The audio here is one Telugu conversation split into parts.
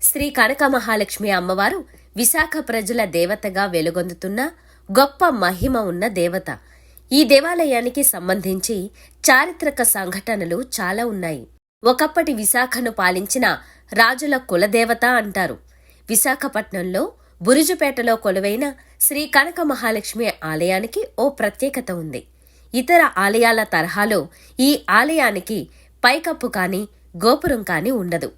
శ్రీ కనక మహాలక్ష్మి అమ్మవారు విశాఖ ప్రజల దేవతగా వెలుగొందుతున్న గొప్ప మహిమ ఉన్న దేవత. ఈ దేవాలయానికి సంబంధించి చారిత్రక సంఘటనలు చాలా ఉన్నాయి. ఒకప్పటి విశాఖను పాలించిన రాజుల కులదేవత అంటారు. విశాఖపట్నంలో బురుజుపేటలో కొలువైన శ్రీ కనక మహాలక్ష్మి ఆలయానికి ఓ ప్రత్యేకత ఉంది. ఇతర ఆలయాల తరహాలో ఈ ఆలయానికి పైకప్పు కాని గోపురం కాని ఉండదు.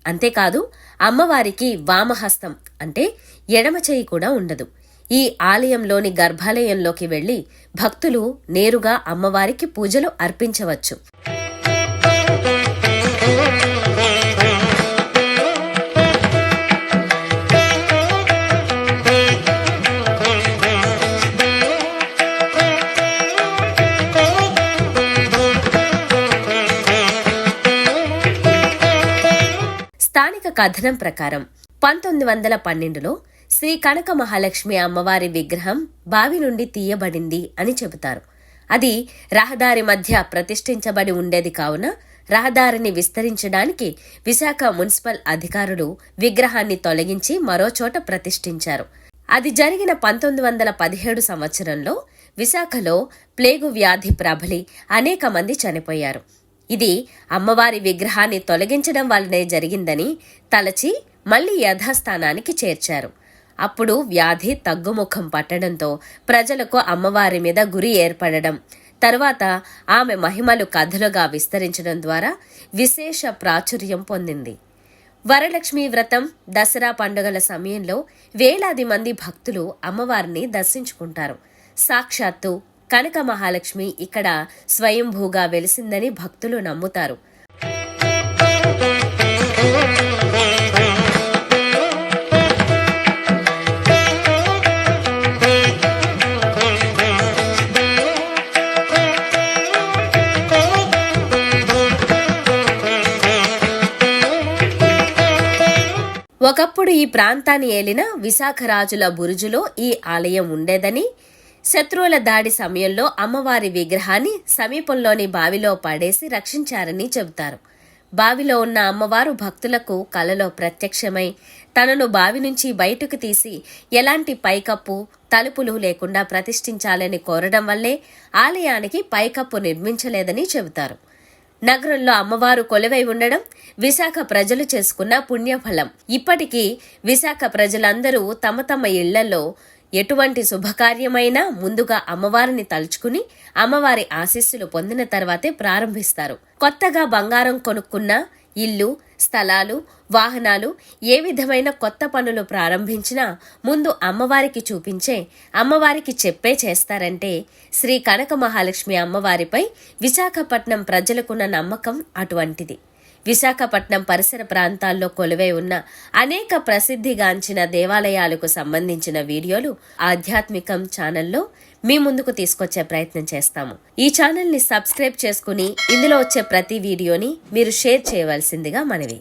అంతేకాదు అమ్మవారికి వామహస్తం అంటే ఎడమ చేయి కూడా ఉండదు. ఈ ఆలయంలోని గర్భాలయంలోకి వెళ్లి భక్తులు నేరుగా అమ్మవారికి పూజలు అర్పించవచ్చు. స్థానిక కథనం ప్రకారం 1912లో శ్రీ కనక మహాలక్ష్మి అమ్మవారి విగ్రహం బావి నుండి తీయబడింది అని చెబుతారు. అది రహదారి మధ్య ప్రతిష్ఠించబడి ఉండేది కావున రహదారిని విస్తరించడానికి విశాఖ మున్సిపల్ అధికారులు విగ్రహాన్ని తొలగించి మరోచోట ప్రతిష్ఠించారు. అది జరిగిన 1917 సంవత్సరంలో విశాఖలో ప్లేగు వ్యాధి ప్రబలి అనేక మంది చనిపోయారు. ఇది అమ్మవారి విగ్రహాన్ని తొలగించడం వల్లనే జరిగిందని తలచి మళ్లీ యథాస్థానానికి చేర్చారు. అప్పుడు వ్యాధి తగ్గుముఖం పట్టడంతో ప్రజలకు అమ్మవారి మీద గురి ఏర్పడడం, తరువాత ఆమె మహిమలు కథలుగా విస్తరించడం ద్వారా విశేష ప్రాచుర్యం పొందింది. వరలక్ష్మి వ్రతం, దసరా పండుగల సమయంలో వేలాది మంది భక్తులు అమ్మవారిని దర్శించుకుంటారు. సాక్షాత్తు కనక మహాలక్ష్మి ఇక్కడ స్వయంభూగా వెలిసిందని భక్తులు నమ్ముతారు. ఒకప్పుడు ఈ ప్రాంతాన్ని ఏలిన విశాఖ రాజుల బురుజులో ఈ ఆలయం ఉండేదని, శత్రువుల దాడి సమయంలో అమ్మవారి విగ్రహాన్ని సమీపంలోని బావిలో పడేసి రక్షించారని చెబుతారు. బావిలో ఉన్న అమ్మవారు భక్తులకు కలలో ప్రత్యక్షమై తనను బావి నుంచి బయటకు తీసి ఎలాంటి పైకప్పు, తలుపులు లేకుండా ప్రతిష్ఠించాలని కోరడం వల్లే ఆలయానికి పైకప్పు నిర్మించలేదని చెబుతారు. నగరంలో అమ్మవారు కొలువై ఉండడం విశాఖ ప్రజలు చేసుకున్న పుణ్యఫలం. ఇప్పటికీ విశాఖ ప్రజలందరూ తమ తమ ఇళ్లలో ఎటువంటి శుభకార్యమైనా ముందుగా అమ్మవారిని తలుచుకుని అమ్మవారి ఆశీస్సులు పొందిన తర్వాతే ప్రారంభిస్తారు. కొత్తగా బంగారం కొనుక్కున్న ఇల్లు, స్థలాలు, వాహనాలు, ఏ విధమైన కొత్త పనులు ప్రారంభించినా ముందు అమ్మవారికి చూపించే, అమ్మవారికి చెప్పే చేస్తారంటే శ్రీ కనక మహాలక్ష్మి అమ్మవారిపై విశాఖపట్నం ప్రజలకున్న నమ్మకం అటువంటిది. విశాఖపట్నం పరిసర ప్రాంతాల్లో కొలువై ఉన్న అనేక ప్రసిద్ధిగాంచిన దేవాలయాలకు సంబంధించిన వీడియోలు ఆధ్యాత్మికం ఛానల్లో మీ ముందుకు తీసుకొచ్చే ప్రయత్నం చేస్తాము. ఈ ఛానల్ని సబ్స్క్రైబ్ చేసుకుని ఇందులో వచ్చే ప్రతి వీడియోని మీరు షేర్ చేయవలసిందిగా మనవి.